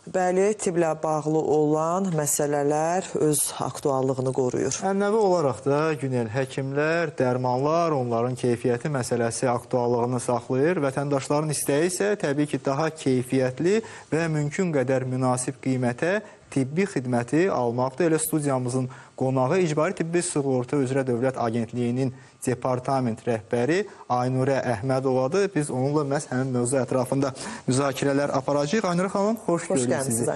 Bəli, tibblə bağlı olan məsələlər öz aktuallığını qoruyur. Ənənəvi olaraq da Günel, həkimlər, dərmanlar, onların keyfiyyəti məsələsi aktuallığını saxlayır. Vətəndaşların istəyi isə təbii ki, daha keyfiyyətli və mümkün qədər münasib qiymətə tibbi xidməti almaqdır. Elə studiyamızın qonağı İcbari Tibbi Sığorta üzrə Dövlət Agentliyinin departament rəhbəri Aynurə Əhmədovadır. Biz onunla məhz həmin mövzu ətrafında müzakirələr aparacağıq. Aynurə xanım, xoş gördük sizi.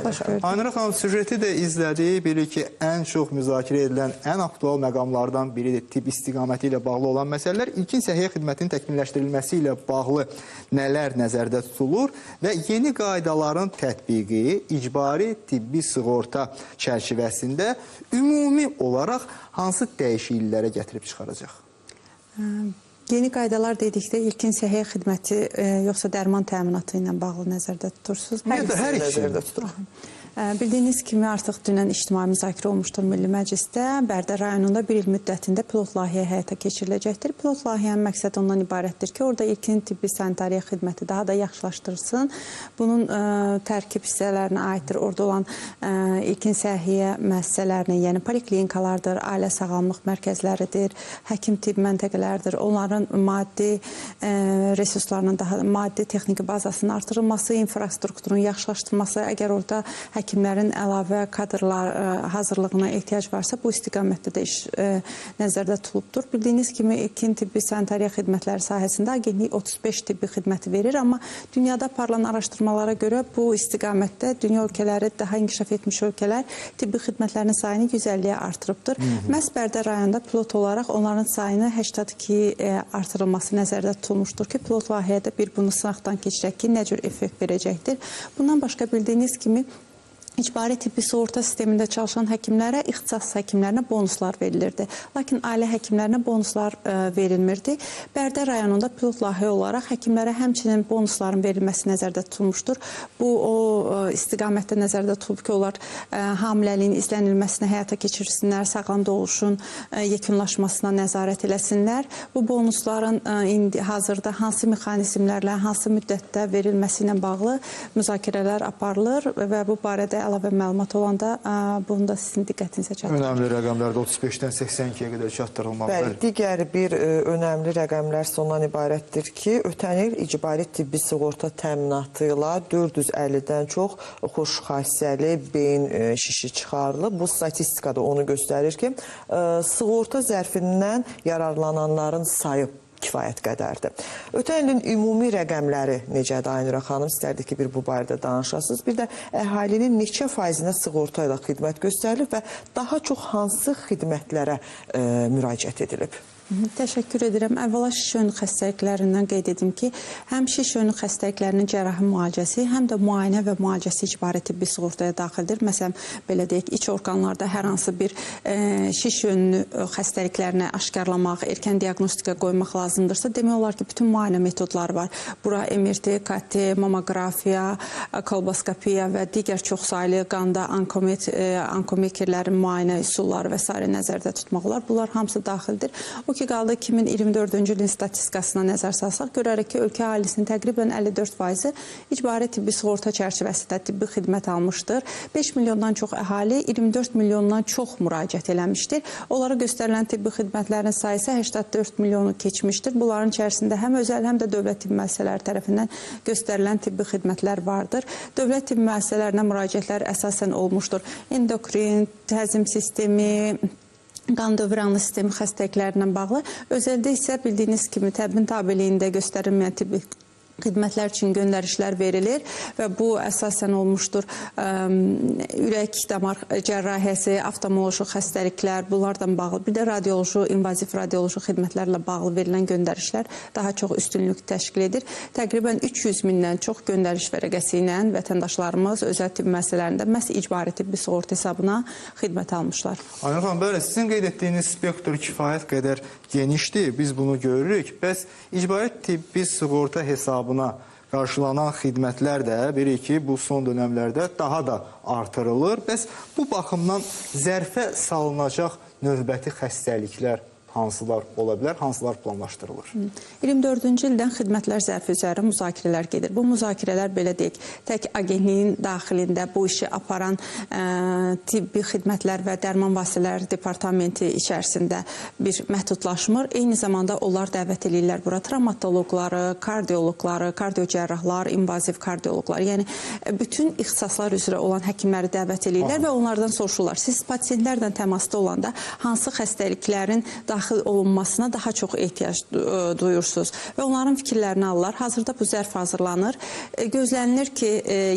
Aynurə xanım, süjeti də izlədik. Bilir ki, ən çox müzakirə edilən, ən aktual məqamlardan biridir tibb istiqaməti ilə bağlı olan məsələlər. İlkin səhiyyə xidmətinin təkmilləşdirilməsi ilə bağlı nələr nəzərdə tutulur və yeni qaydaların tətbiqi icbari tibbi sığorta çərçivəsində ümumi olaraq hansı dəyişikliklərə gətirib çıxaracaq? Yeni qaydalar dedikdə ilkin səhiyyə xidməti yoxsa dərman təminatı ilə bağlı nəzərdə tutursunuz? Hər ikisi nəzərdə tuturuz. Bildiyiniz kimi artıq dünən ictimai müzakirə olmuşdur Milli Məclisdə. Bərdə rayonunda bir il müddətində pilot layihə həyata keçiriləcəkdir. Pilot layihənin məqsədi ondan ibarətdir ki, orada ilkin tibbi sanitariya xidməti daha da yaxşılaşdırsın. Bunun tərkib hissələrinə aiddir. Orada olan ilkin səhiyyə müəssisələrini, yəni poliklinikalardır, ailə sağlamlıq mərkəzləridir, həkim tibb məntəqələridir. Onların maddi resurslarının daha maddi texniki bazasının artırılması, infrastrukturun yaxşılaşdırılması, əgər orada həkimlərin əlavə kadrlar hazırlığına ehtiyac varsa, bu istiqamətdə də iş nəzərdə tutulubdur. Bildiyiniz kimi, ilkin tibbi sanitariya xidmətləri sahəsində agentlik 35 tibbi xidməti verir, amma dünyada aparılan araşdırmalara görə bu istiqamətdə dünya ölkələri, daha inkişaf etmiş ölkələr tibbi xidmətlərin sayını 150-yə artırıbdır. Məhz Bərdə rayonunda pilot olaraq onların sayını 82 artırılması nəzərdə tutulmuşdur ki, pilot layihədə bir bunu sınaqdan keçirək ki, nə cür effekt verəcəkdir. Bundan başqa bildiyiniz kimi, İcbari tibbi sığorta sistemində çalışan həkimlərə, ixtisas həkimlərinə bonuslar verilirdi. Lakin ailə həkimlərinə bonuslar verilmirdi. Bərdə rayonunda pilot layihə olaraq həkimlərə həmçinin bonusların verilməsi nəzərdə tutulmuşdur. Bu, o istiqamətdə nəzərdə tutulub ki, onlar hamiləliyin izlənilməsini həyata keçirsinlər, sağlam doğuşun yekunlaşmasına nəzarət eləsinlər. Bu bonusların hazırda hansı mexanizmlərlə, hansı müddətdə verilməsi ilə bağlı müzakirələr aparılır və bu barədə əlavə məlumat olanda bunu da sizin diqqətinizə çatdırır. Önəmli rəqəmlərdə 35-dən 82-yə qədər çatdırılmalıdır. Bəli, digər bir önəmli rəqəmlər ondan ibarətdir ki, ötən il icbari tibbi sığorta təminatı ilə 450-dən çox xoşxassəli beyin şişi çıxarılıb. Bu statistikada onu göstərir ki, sığorta zərfindən yararlananların sayı kifayət qədərdir. Ötən ilin ümumi rəqəmləri necədir Aynurə xanım? İstərdik ki, bir bu barədə danışasınız. Bir də əhalinin neçə faizinə sığorta ilə xidmət göstərilib və daha çox hansı xidmətlərə müraciət edilib? Təşəkkür edirəm. Əvvəla şiş önü xəstəliklərindən qeyd edim ki, həm şiş önü xəstəliklərinin cərrahi müalicəsi, həm də müayinə və müalicəsi icbari tibbi sığortaya daxildir. Məsələn, belə deyək, iç orqanlarda hər hansı bir şiş önü xəstəliklərini aşkarlamaq, erkən diaqnostika qoymaq lazımdırsa, demək olar ki, bütün müayinə metodları var. Bura MRT, KT, mamografiya, kolboskopiya və digər çoxsaylı qanda onkometrlərin müayinə üsulları və s. nəzərdə tutmaq olar. Bunlar hamısı daxildir. O ki, qaldı 2024-cü ilin statistikasına nəzər salsaq, görərək ki, ölkə əhalisinin təqribən 54%-i icbari tibbi sığorta çərçivəsində tibbi xidmət almışdır. 5 milyondan çox əhali 24 milyondan çox müraciət eləmişdir. Onlara göstərilən tibbi xidmətlərin sayısı 84 milyonu keçmişdir. Bunların içərisində həm özəl, həm də dövlət tibbi müəssisələri tərəfindən göstərilən tibbi xidmətlər vardır. Dövlət tibbi müəssisələrinə müraciətlər əsasən olmuşdur. Endokrin, təzim sistemi, qan dövranlı sistemi xəstəliklərindən bağlı. Özəldə isə bildiyiniz kimi təbin tabeliyində göstərilməyən tibbi xidmətlər üçün göndərişlər verilir və bu əsasən olmuşdur ürək, damar cərrahiyyəsi, oftalmoloji xəstəliklər, bunlardan bağlı. Bir də radioloji, invaziv radioloji xidmətlərlə bağlı verilən göndərişlər daha çox üstünlük təşkil edir. Təqribən 300 mindən çox göndəriş vərəqəsi ilə vətəndaşlarımız özəl tibb müəssisələrində məhz icbari tibbi sığorta hesabına xidmət almışlar. Aynur xanım, bəli, sizin qeyd etdiyiniz spektr kifayət qədər genişdir, biz bunu görürük. Bəs icbari tibbi sığorta hesabına qarşılanan xidmətlər də bilirik ki, bu son dönəmlərdə daha da artırılır. Bəs bu baxımdan zərfə salınacaq növbəti xəstəliklər hansılar ola bilər, hansılar planlaşdırılır? 24-cü ildən xidmətlər zərfi üzrə müzakirələr gedir. Bu müzakirələr belə deyək, tək agentliyin daxilində bu işi aparan tibbi xidmətlər və dərman vasitələri departamenti içərisində bir məhdudlaşmır. Eyni zamanda onlar dəvət edirlər bura travmatoloqları, kardioloqları, kardiocərrahlar, invaziv kardioloqlar, yəni bütün ixtisaslar üzrə olan həkimləri dəvət edirlər və onlardan soruşurlar. Siz pasientlərlə təmasda olanda hansı xəstəliklərin daxil olunmasına daha çox ehtiyac duyursunuz və onların fikirlərini alırlar. Hazırda bu zərf hazırlanır. Gözlənilir ki,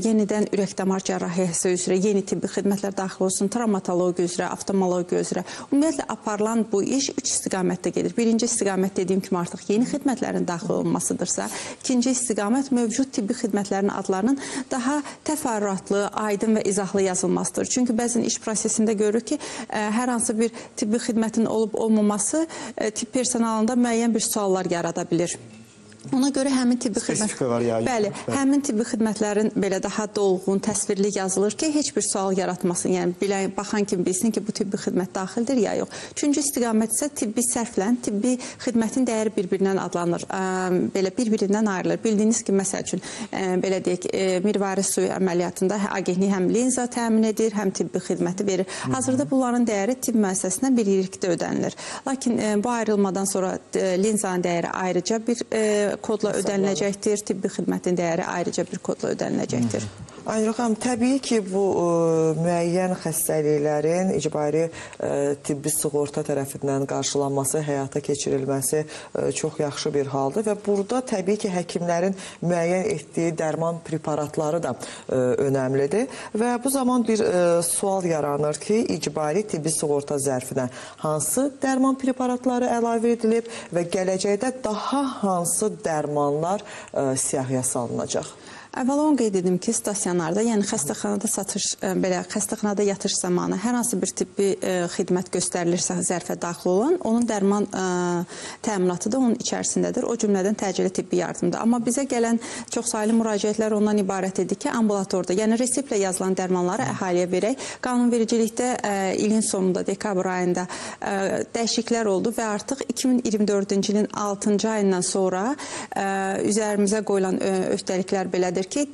yenidən ürək-damar cərrahiyyəsi üzrə yeni tibbi xidmətlər daxil olsun, travmatologiya üzrə, oftalmologiya üzrə. Ümumiyyətlə, aparılan bu iş 3 istiqamətdə gedir. Birinci istiqamət dediyim kimi artıq yeni xidmətlərin daxil olunmasıdırsa, ikinci istiqamət mövcud tibbi xidmətlərin adlarının daha təfərrüatlı, aydın və izahlı yazılmasıdır. Çünki bəzən iş prosesində görürük ki, hər hansı bir tibbi xidmətin olub-olmaması tibb personalında müəyyən bir suallar yarada bilir. Ona görə həmin tibbi həmin tibbi xidmətlərin belə daha dolğun, təsvirli yazılır ki, heç bir sual yaratmasın. Yəni baxan kimi bilsin ki, bu tibbi xidmət daxildir ya yox. Üçüncü istiqamət isə tibbi sərflə tibbi xidmətin dəyəri bir-birindən adlanır. Belə bir-birindən ayrılır. Bildiyiniz ki, məsəl üçün belə deyək, mirvari suyu əməliyyatında agentlik həm linza təmin edir, həm tibbi xidməti verir. Hazırda bunların dəyəri tibb müəssisəsindən bir yerlikdə ödənilir. Lakin bu ayrılmadan sonra linzanın dəyəri ayrıca bir kodla ödəniləcəkdir, tibbi xidmətin dəyəri ayrıca bir kodla ödəniləcəkdir. Aynur xanım, təbii ki, bu müəyyən xəstəliklərin icbari tibbi sığorta tərəfindən qarşılanması, həyata keçirilməsi çox yaxşı bir haldır və burada təbii ki, həkimlərin müəyyən etdiyi dərman preparatları da önəmlidir və bu zaman bir sual yaranır ki, icbari tibbi sığorta zərfinə hansı dərman preparatları əlavə edilib və gələcəkdə daha hansı dərmanlar siyahıya salınacaq? Əvvəla onu qeyd edim ki, stasionarda, yəni xəstəxanada xəstəxanada yatış zamanı hər hansı bir tibbi xidmət göstərilirsə zərfə daxil olan, onun dərman təminatı da onun içərisindədir. O cümlədən təcili tibbi yardımdır. Amma bizə gələn çoxsaylı müraciətlər ondan ibarət edir ki, ambulatorda, yəni reseptlə yazılan dərmanları əhaliyə verək. Qanunvericilikdə ilin sonunda, dekabr ayında dəyişikliklər oldu və artıq 2024-cü ilin 6-cı ayından sonra üzərimizə qoyulan öhdəliklər belədir ki,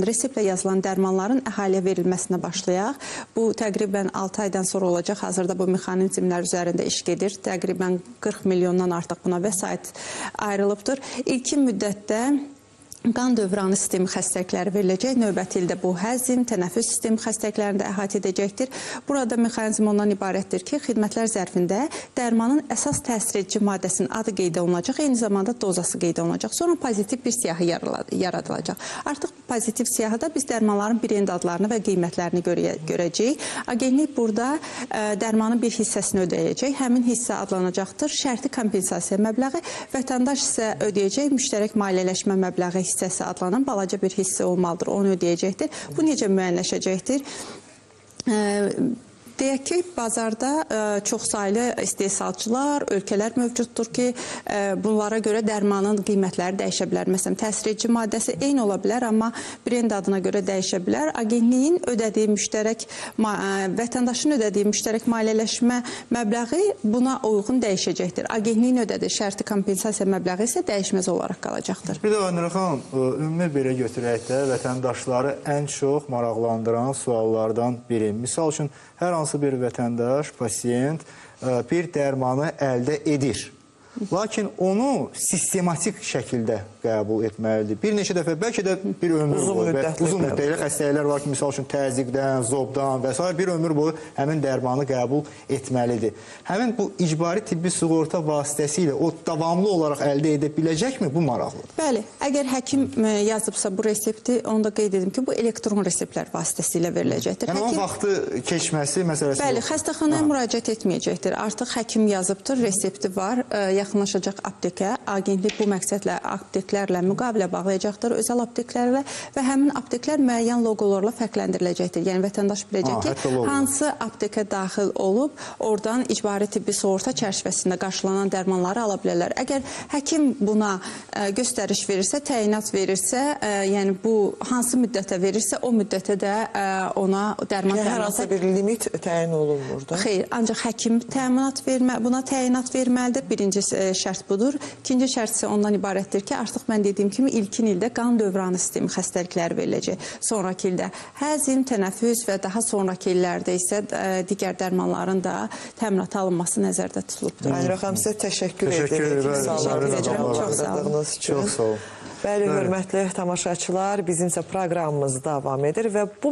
reseptlə yazılan dərmanların əhaliyə verilməsinə başlayaq. Bu təqribən 6 aydan sonra olacaq. Hazırda bu mexanizmlər üzərində iş gedir. Təqribən 40 milyondan artıq buna vəsait ayrılıbdır. İlkin müddətdə qan dövranı sistemi xəstəlikləri veriləcək. Növbəti ildə bu həzm, tənəffüs sistemi xəstəliklərini də əhatə edəcəkdir. Burada mexanizm ondan ibarətdir ki, xidmətlər zərfində dərmanın əsas təsir edici maddəsinin adı qeyd olunacaq, eyni zamanda dozası qeyd olunacaq. Sonra pozitiv bir siyahı yaradılacaq. Artıq pozitiv siyahıda biz dərmanların birend adlarını və qiymətlərini görəcəyik. Agentlik burada dərmanın bir hissəsini ödəyəcək. Həmin hissə adlanacaqdır. Şərti kompensasiya məbləği, vətəndaş isə ödəyəcək müştərək maliyyələşmə məbləği hissəsi adlanan balaca bir hissə olmalıdır, onu ödəyəcəkdir. Bu necə müəyyənləşəcəkdir? Deyək ki, bazarda çoxsaylı istehsalçılar, ölkələr mövcuddur ki, bunlara görə dərmanın qiymətləri dəyişə bilər. Məsələn, təsir edici maddəsi eyni ola bilər, amma brend adına görə dəyişə bilər. Agentliyin ödədiyi müştərək, vətəndaşın ödədiyi müştərək maliyyələşmə məbləği buna uyğun dəyişəcəkdir. Agentliyin ödədiyi şərti kompensasiya məbləği isə dəyişməz olaraq qalacaqdır. Bir də Aynur xanım, ümumi belə götürək də vətəndaşları ən çox maraqlandıran suallardan biri. Misal üçün, hər hansı bir vətəndaş, pasiyent bir dərmanı əldə edir. Lakin onu sistematik şəkildə qəbul etməlidir. Bir neçə dəfə, bəlkə də bir ömür boyu, uzun müddətli xəstəliklər var ki, misal üçün təzyiqdən, zobdan və s. bir ömür boyu həmin dərmanı qəbul etməlidir. Həmin bu icbari tibbi sığorta vasitəsilə o davamlı olaraq əldə edə biləcəkmi? Bu maraqlıdır. Bəli, əgər həkim yazıbsa bu resepti, onu da qeyd edim ki, bu elektron reseptlər vasitəsilə veriləcəkdir. Yəni onun vaxtı keçməsi məsələsi yoxdur. Bəli, xəstəxanaya müraciət etməyəcəkdir. Artıq həkim yazıbdır, resepti var, yaxınlaşacaq aptekə, agentlik bu məqsədlə apteklərlə müqavilə bağlayacaqdır, özəl apteklərlə və həmin apteklər müəyyən loqolarla fərqləndiriləcəkdir. Yəni vətəndaş biləcək ki, hansı aptekə daxil olub, oradan icbari tibbi sığorta çərçivəsində qarşılanan dərmanları ala bilərlər. Əgər həkim buna göstəriş verirsə, təyinat verirsə, yəni bu hansı müddətə verirsə, o müddətə də ona dərman hər hansı bir limit təyin olunmur da? Xeyr, ancaq həkim buna təyinat verməlidir. Birinci şərt budur. İkinci şərt isə ondan ibarətdir ki, artıq mən dediyim kimi ilkin ildə qan dövranı sistemi xəstəlikləri veriləcək. Sonraki ildə həzm, tənəffüs və daha sonraki illərdə isə digər dərmanların da təminata alınması nəzərdə tutulubdur. Aynur xanım, sizə təşəkkür edirik. Çox sağ olun. Çox sağ olun. Bəli, hörmətli tamaşaçılar, bizimsə proqramımız davam edir və bu